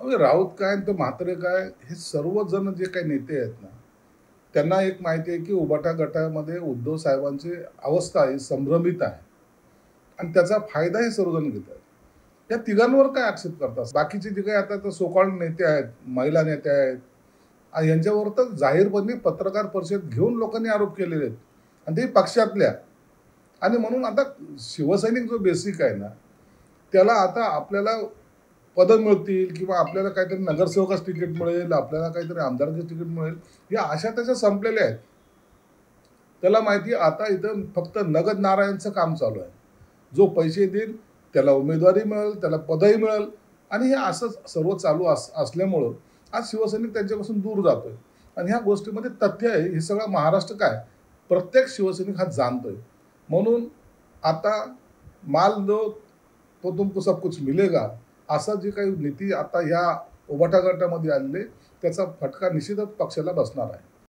राऊत काय आणि तो म्हात्रे काय हे सर्वजण जे काही नेते आहेत ना, त्यांना एक माहिती आहे की उबाटा गटामध्ये उद्धव साहेबांची अवस्था ही संभ्रमित आहे आणि त्याचा फायदा हे सर्वजण घेत आहेत. या तिघांवर काय आक्षेप करतात? बाकीचे जे काही आता तर सो कॉल्ड नेते आहेत, महिला नेते आहेत आणि यांच्यावर तर जाहीरपणे पत्रकार परिषद घेऊन लोकांनी आरोप केलेले आहेत आणि ते पक्षातल्या. आणि म्हणून आता शिवसैनिक जो बेसिक आहे ना, त्याला आता आपल्याला पदं मिळतील किंवा आपल्याला काहीतरी नगरसेवकाचं तिकीट मिळेल, आपल्याला काहीतरी आमदारकीचं तिकीट मिळेल, या आशा त्याच्या संपलेल्या आहेत. त्याला माहिती आहे आता इथं फक्त नगद नारायणचं काम चालू आहे. जो पैसे देईल त्याला उमेदवारी मिळेल, त्याला पदही मिळेल आणि हे असंच सर्व चालू असल्यामुळं आज शिवसैनिक त्यांच्यापासून दूर जातोय आणि ह्या गोष्टीमध्ये तथ्य आहे, हे सगळं महाराष्ट्र काय प्रत्येक शिवसैनिक हा जाणतोय. म्हणून आता माल दो तो तुमको सब कुछ मिलेगा असं जी काही नीती आता ह्या उबाटा गटामध्ये आलेली त्याचा फटका निश्चितच पक्षाला बसणार आहे.